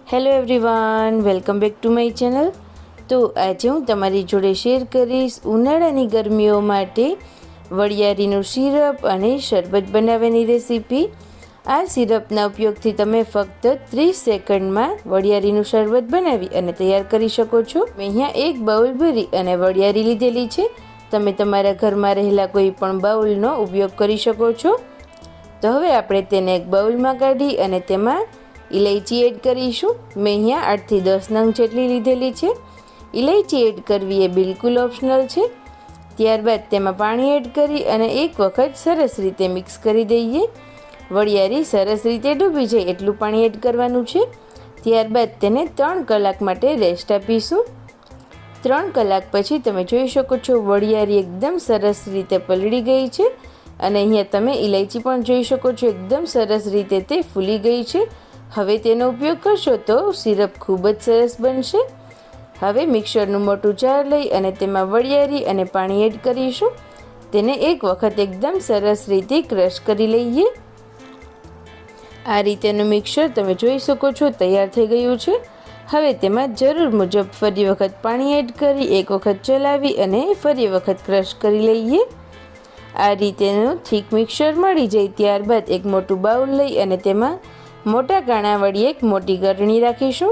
Hello everyone, welcome back to my channel. તો આજે હું તમારી જોડે શેર કરીશ ઉનાળાની ગરમીઓ માટે વરિયાળીનું સિરપ અને શરબત બનાવવાની રેસીપી। આ સિરપના ઉપયોગથી તમે ફક્ત 30 સેકન્ડમાં વરિયાળીનું શરબત બનાવી અને તૈયાર કરી શકો છો। મેં અહીંયા એક બાઉલ ભરી અને વરિયાળી લીધેલી છે। તમે તમારા ઘરમાં રહેલા કોઈ પણ બાઉલનો ઉપયોગ કરી શકો છો। તો હવે આપણે તેને એક બાઉલમાં કાઢી અને તેમાં ઇલાયચી એડ કરીશું। મેં અહીંયા 8 થી 10 નંગ જેટલી લીધેલી છે। ઇલાયચી એડ કરવી એ બિલકુલ ઓપ્શનલ છે। ત્યારબાદ તેમાં પાણી એડ કરી અને એક વખત સરસ રીતે મિક્સ કરી દઈએ। વરિયાળી સરસ રીતે ડૂબી જાય એટલું પાણી એડ કરવાનું છે। ત્યારબાદ તેને 3 કલાક માટે રેસ્ટ આપીશું। 3 કલાક પછી તમે જોઈ શકો છો વરિયાળી એકદમ સરસ રીતે પલળી ગઈ છે અને અહીંયા તમે ઇલાયચી પણ જોઈ શકો છો એકદમ સરસ રીતે તે ફૂલી ગઈ છે। હવે તેનો ઉપયોગ કરશો તો સિરપ ખૂબ જ સરસ બનશે। હવે મિક્સરનું મોટું જાર લઈ અને તેમાં વરિયાળી અને પાણી એડ કરીશું। તેને એક વખત એકદમ સરસ રીતે ક્રશ કરી લઈએ। આ રીતેનું મિક્સર તમે જોઈ શકો છો તૈયાર થઈ ગયું છે। હવે તેમાં જરૂર મુજબ ફરી વખત પાણી એડ કરી એક વખત ચલાવી અને ફરી વખત ક્રશ કરી લઈએ। આ રીતેનું થીક મિક્સર મળી જાય ત્યારબાદ એક મોટું બાઉલ લઈ અને તેમાં મોટા કાણા વળી એક મોટી ગરણી રાખીશું।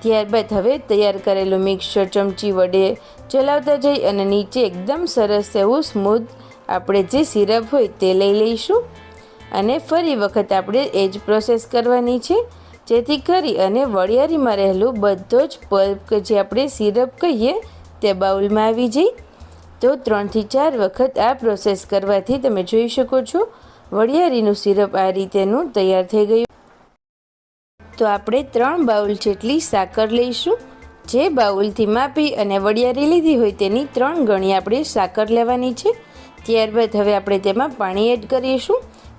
ત્યારબાદ હવે તૈયાર કરેલું મિક્સર ચમચી વડે ચલાવતા જઈ અને નીચે એકદમ સરસ એવું સ્મૂથ આપણે જે સિરપ હોય તે લઈ લઈશું અને ફરી વખત આપણે એ જ પ્રોસેસ કરવાની છે જેથી કરી અને વરિયાળીમાં રહેલું બધો જ પલ્પ કે જે આપણે સિરપ કહીએ તે બાઉલમાં આવી જાય। તો 3 થી 4 વખત આ પ્રોસેસ કરવાથી તમે જોઈ શકો છો વરિયાળીનું સિરપ આ રીતેનું તૈયાર થઈ ગયું। તો આપણે 3 બાઉલ જેટલી સાકર લઈશું। જે બાઉલથી માપી અને વરિયાળી લીધી હોય તેની 3 ગણી આપણે સાકર લેવાની છે। ત્યારબાદ હવે આપણે તેમાં પાણી એડ કરીશું।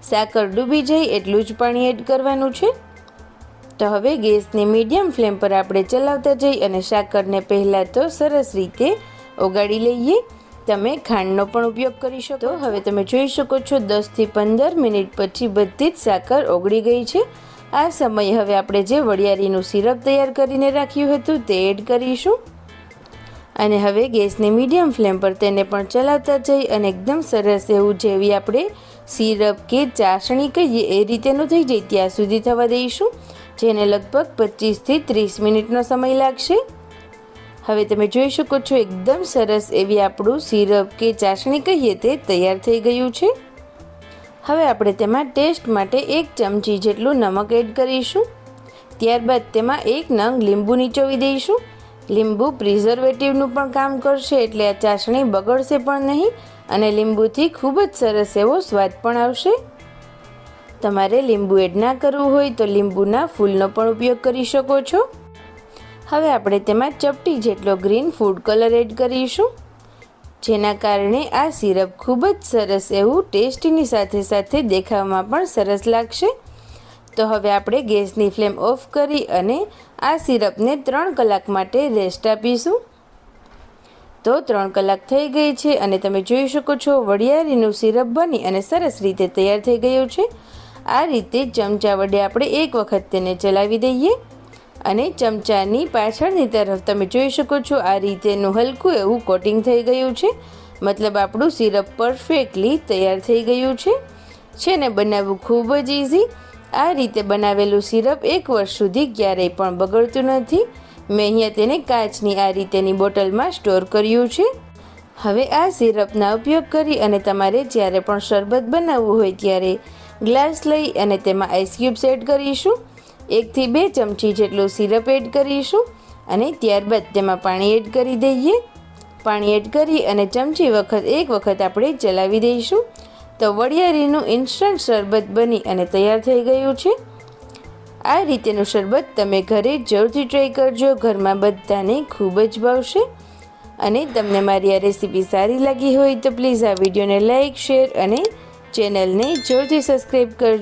સાકર ડૂબી જાય એટલું જ પાણી એડ કરવાનું છે। તો હવે ગેસની મીડિયમ ફ્લેમ પર આપણે ચલાવતા જઈ અને સાકરને પહેલાં તો સરસ રીતે ઓગાળી લઈએ। તમે ખાંડનો પણ ઉપયોગ કરી શકો। તો હવે તમે જોઈ શકો છો 10 થી 15 મિનિટ પછી બધી જ સાકર ઓગળી ગઈ છે। આ સમયે હવે આપણે જે વરિયાળીનું સિરપ તૈયાર કરીને રાખ્યું હતું તે એડ કરીશું અને હવે ગેસની મીડિયમ ફ્લેમ પર તેને પણ ચલાવતા જઈ અને એકદમ સરસ એવું જેવી આપણે સિરપ કે ચાસણી કહીએ એ રીતેનું થઈ જાય ત્યાં સુધી થવા દઈશું, જેને લગભગ 25 થી 30 મિનિટનો સમય લાગશે। હવે તમે જોઈ શકો છો એકદમ સરસ એવી આપણું સિરપ કે ચાસણી કહીએ તે તૈયાર થઈ ગયું છે। હવે આપણે તેમાં ટેસ્ટ માટે 1 ચમચી જેટલું નમક એડ કરીશું। ત્યારબાદ તેમાં 1 નંગ લીંબુ નીચોવી દઈશું। લીંબુ પ્રિઝર્વેટિવનું પણ કામ કરશે એટલે આ ચાસણી બગડશે પણ નહીં અને લીંબુથી ખૂબ જ સરસ એવો સ્વાદ પણ આવશે। તમારે લીંબુ એડ ના કરવું હોય તો લીંબુના ફૂલનો પણ ઉપયોગ કરી શકો છો। હવે આપણે તેમાં ચપટી જેટલો ગ્રીન ફૂડ કલર એડ કરીશું જેના કારણે આ સિરપ ખૂબ જ સરસ એવું ટેસ્ટની સાથે સાથે દેખાવમાં પણ સરસ લાગશે। તો હવે આપણે ગેસની ફ્લેમ ઓફ કરી અને આ સિરપને 3 કલાક માટે રેસ્ટ આપીશું। તો 3 કલાક થઈ ગઈ છે અને તમે જોઈ શકો છો વરિયાળીનું સિરપ બની અને સરસ રીતે તૈયાર થઈ ગયું છે। આ રીતે ચમચા વડે આપણે એક વખત તેને ચલાવી દઈએ અને ચમચાની પાછળની તરફ તમે જોઈ શકો છો આ રીતેનું હલકું એવું કોટિંગ થઈ ગયું છે, મતલબ આપણું સિરપ પરફેક્ટલી તૈયાર થઈ ગયું છે ને બનાવવું ખૂબ જ ઇઝી। આ રીતે બનાવેલું સિરપ 1 વર્ષ સુધી ક્યારેય પણ બગડતું નથી। મેં અહીંયા તેને કાચની આ રીતેની બોટલમાં સ્ટોર કર્યું છે। હવે આ સિરપના ઉપયોગ કરી અને તમારે જ્યારે પણ શરબત બનાવવું હોય ત્યારે ગ્લાસ લઈ અને તેમાં આઈસ ક્યુબ્સ એડ કરીશું। 1 થી 2 ચમચી જેટલું સિરપ એડ કરીશું અને ત્યારબાદ તેમાં પાણી એડ કરી દઈએ। પાણી એડ કરી અને ચમચી વખત એક વખત આપણે ચલાવી દઈશું। તો વરિયાળીનું ઇન્સ્ટન્ટ શરબત બની અને તૈયાર થઈ ગયું છે। આ રીતેનું શરબત તમે ઘરે જરૂરથી ટ્રાય કરજો, ઘરમાં બધાને ખૂબ જ ભાવશે। અને તમને મારી આ રેસીપી સારી લાગી હોય તો પ્લીઝ આ વિડીયોને લાઇક, શેર અને ચેનલને જરૂરથી સબસ્ક્રાઈબ કરજો।